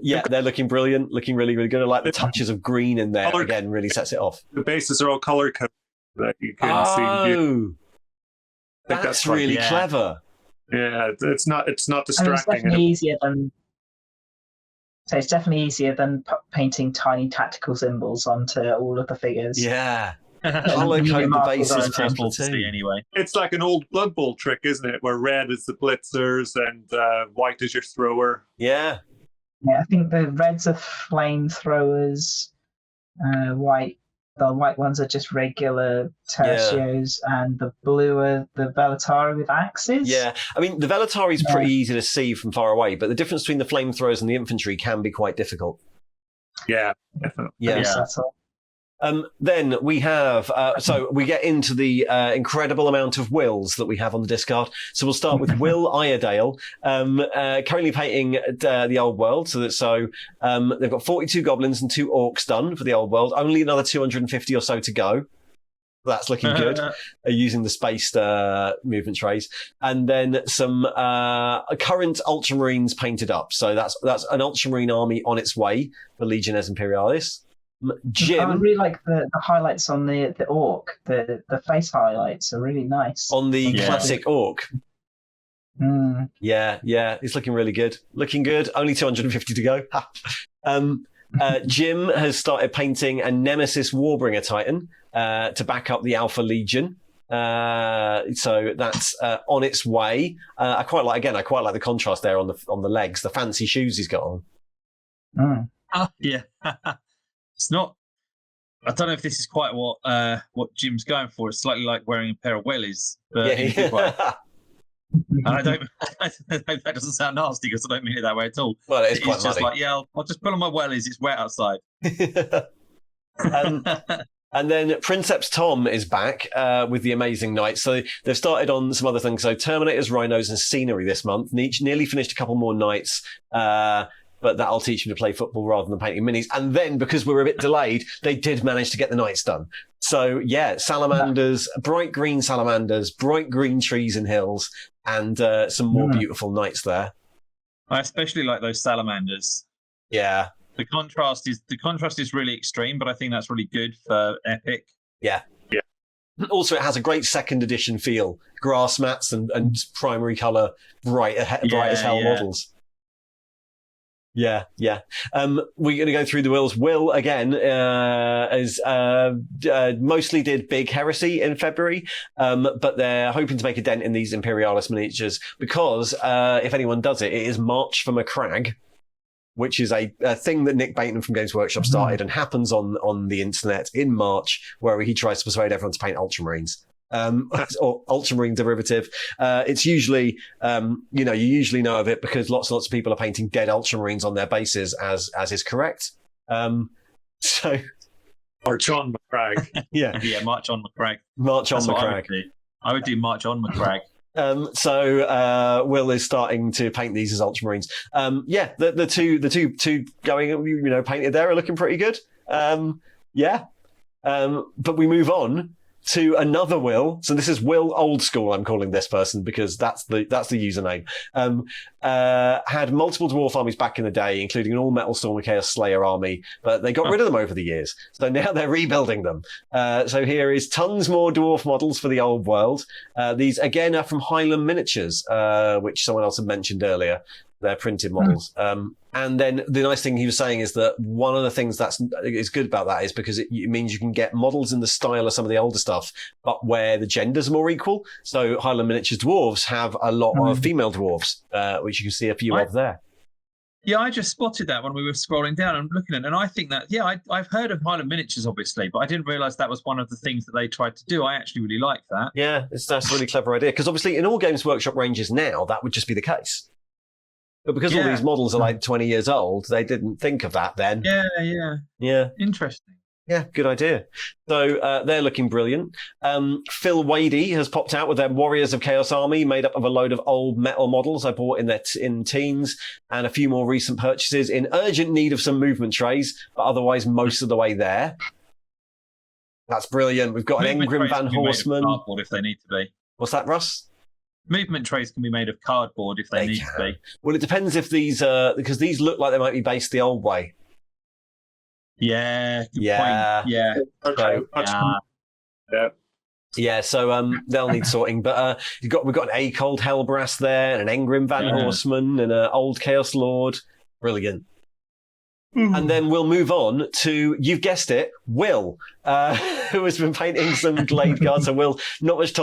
Yeah, they're looking brilliant, looking really, really good. I like the touches of green in there, again, really sets it off. The bases are all color-coded that you can see. That's really clever. Yeah, it's not distracting. It's definitely easier than. So it's definitely easier than painting tiny tactical symbols onto all of the figures. Yeah, color code the bases to see anyway. It's like an old Blood Bowl trick, isn't it? Where red is the blitzers and white is your thrower. Yeah. Yeah, I think the reds are flamethrowers. The white ones are just regular tertios, and the blue are the Velatari with axes. Yeah, I mean, the Velatari is pretty easy to see from far away, but the difference between the flamethrowers and the infantry can be quite difficult. Yeah, definitely. Yeah. Then we have, so we get into the incredible amount of wills that we have on the discard. So we'll start with Will Iredale, currently painting the old world. So they've got 42 goblins and 2 orcs done for the old world. Only another 250 or so to go. That's looking good, using the spaced movement trays. And then some current Ultramarines painted up. So that's an Ultramarine army on its way for Legions Imperialis. Jim, I really like the highlights on the orc. The face highlights are really nice. On the classic orc. Mm. Yeah, it's looking really good. Looking good. Only 250 to go. Jim has started painting a Nemesis Warbringer Titan to back up the Alpha Legion. So that's on its way. I quite like the contrast there on the legs, the fancy shoes he's got on. Mm. Oh, yeah. It's not. I don't know if this is quite what Jim's going for. It's slightly like wearing a pair of wellies, but in a good way. And I don't. That doesn't sound nasty because I don't mean it that way at all. Well, it's quite just muddy. like, I'll just put on my wellies. It's wet outside. And then Princeps Tom is back with the Amazing Knights. So they've started on some other things. So Terminators, Rhinos, and Scenery this month. Nearly finished a couple more Knights. But that'll teach him to play football rather than painting minis. And then, because we're a bit delayed, they did manage to get the Knights done. So, yeah, salamanders, bright green salamanders, bright green trees and hills, and some more beautiful Knights there. I especially like those salamanders. Yeah. The contrast is really extreme, but I think that's really good for epic. Yeah. Also, it has a great second edition feel. Grass mats and primary colour, bright as hell models. Yeah. We're going to go through the wills. Will, again, mostly did Big Heresy in February, but they're hoping to make a dent in these Imperialis miniatures because, if anyone does it, it is March for McCrag, which is a thing that Nick Bateman from Games Workshop started and happens on the internet in March, where he tries to persuade everyone to paint Ultramarines. Or Ultramarine derivative. It's usually, you usually know of it because lots and lots of people are painting dead Ultramarines on their bases, as is correct. So, March on McCrag. Yeah, March on McCrag. March on McCrag. I would do March on McCrag. So Will is starting to paint these as Ultramarines. The two going, painted there are looking pretty good. But we move on to another Will. So this is Will Old School. I'm calling this person because that's the username. Had multiple dwarf armies back in the day, including an all-metal Storm of Chaos Slayer army, but they got rid of them over the years. So now they're rebuilding them. So here is tons more dwarf models for the old world. These, again, are from Highland Miniatures, which someone else had mentioned earlier. They're printed models. And then the nice thing he was saying is that one of the things is good about that is because it means you can get models in the style of some of the older stuff, but where the genders are more equal. So Highland Miniatures dwarves have a lot of female dwarves, which you can see a few of there. Yeah, I just spotted that when we were scrolling down and looking at it. And I think that, I've heard of Highland Miniatures, obviously, but I didn't realise that was one of the things that they tried to do. I actually really like that. Yeah, that's a really clever idea. Because obviously in all Games Workshop ranges now, that would just be the case. But because all these models are like 20 years old, they didn't think of that then. Yeah. Interesting. Yeah, good idea. So they're looking brilliant. Phil Wadey has popped out with their Warriors of Chaos army, made up of a load of old metal models I bought in teens, and a few more recent purchases in urgent need of some movement trays, but otherwise most of the way there. That's brilliant. We've got an Engrim Van Horseman. Cardboard if they need to be. What's that, Russ? Movement trays can be made of cardboard if they need to be. Well, it depends if these because these look like they might be based the old way. Yeah. So they'll need sorting. But we've got an Acold Hellbrass there, and an Engrim Van Horseman, and an old Chaos Lord. Brilliant. And then we'll move on to, you've guessed it, Will, who has been painting some Glade Guard. So Will, not as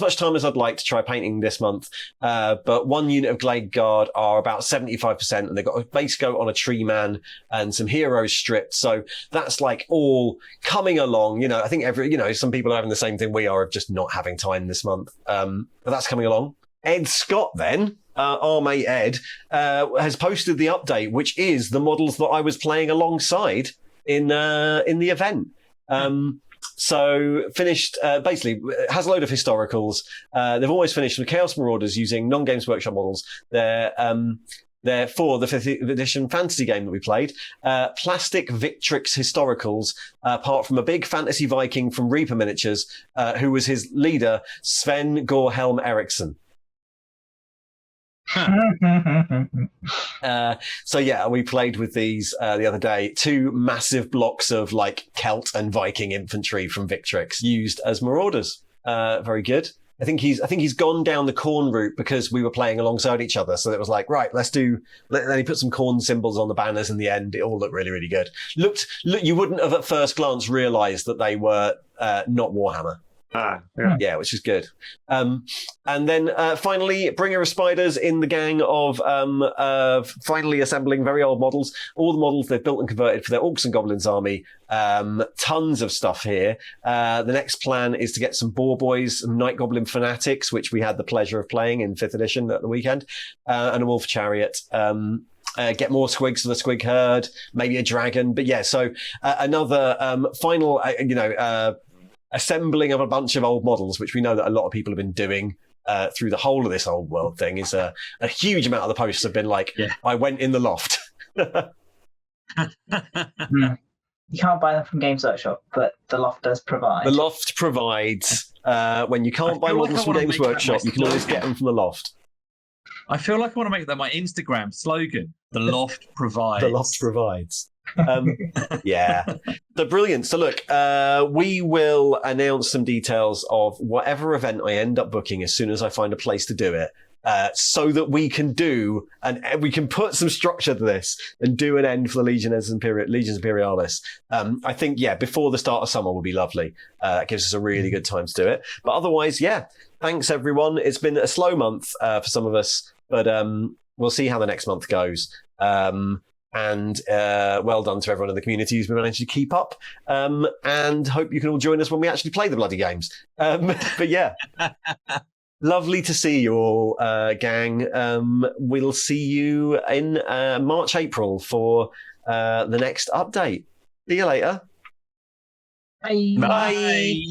much time as I'd like to try painting this month. But one unit of Glade Guard are about 75%, and they've got a base coat on a Tree Man and some heroes stripped. So that's like all coming along. I think some people are having the same thing we are of just not having time this month. But that's coming along. Ed Scott then, our mate Ed, has posted the update, which is the models that I was playing alongside in the event. So finished, basically has a load of historicals. They've almost finished with Chaos Marauders using non-Games Workshop models. They're for the 5th edition fantasy game that we played. Plastic Victrix historicals, apart from a big fantasy Viking from Reaper Miniatures, who was his leader, Sven Gorhelm Eriksson. So yeah, we played with these the other day. 2 massive blocks of like Celt and Viking infantry from Victrix used as marauders. Very good. I think he's gone down the corn route because we were playing alongside each other. So it was like, right, then he put some corn symbols on the banners in the end. It all looked really, really good. You wouldn't have at first glance realized that they were not Warhammer. Yeah, which is good. And then finally, Bringer of Spiders in the gang of finally assembling very old models. All the models they've built and converted for their Orcs and Goblins army. Tons of stuff here. The next plan is to get some Boar Boys, some Night Goblin Fanatics, which we had the pleasure of playing in 5th edition at the weekend, and a Wolf Chariot. Get more squigs for the squig herd, maybe a dragon. But yeah, so another final, assembling of a bunch of old models, which we know that a lot of people have been doing through the whole of this old world thing, is a huge amount of the posts have been like, I went in the loft. You can't buy them from Games Workshop, but the loft does provide. The loft provides. When you can't buy models from Games Workshop, you can always get them from the loft. I feel like I want to make that my Instagram slogan. The loft provides. The loft provides. Yeah. So brilliant. So look, we will announce some details of whatever event I end up booking as soon as I find a place to do it. So that we can we can put some structure to this and do an end for the Legions Imperialis. I think, before the start of summer will be lovely. It gives us a really good time to do it. But otherwise, thanks everyone. It's been a slow month for some of us, but we'll see how the next month goes. And well done to everyone in the community who's been managed to keep up. And hope you can all join us when we actually play the bloody games. But yeah. Lovely to see you all, gang. We'll see you in March, April for the next update. See you later. Bye. Bye.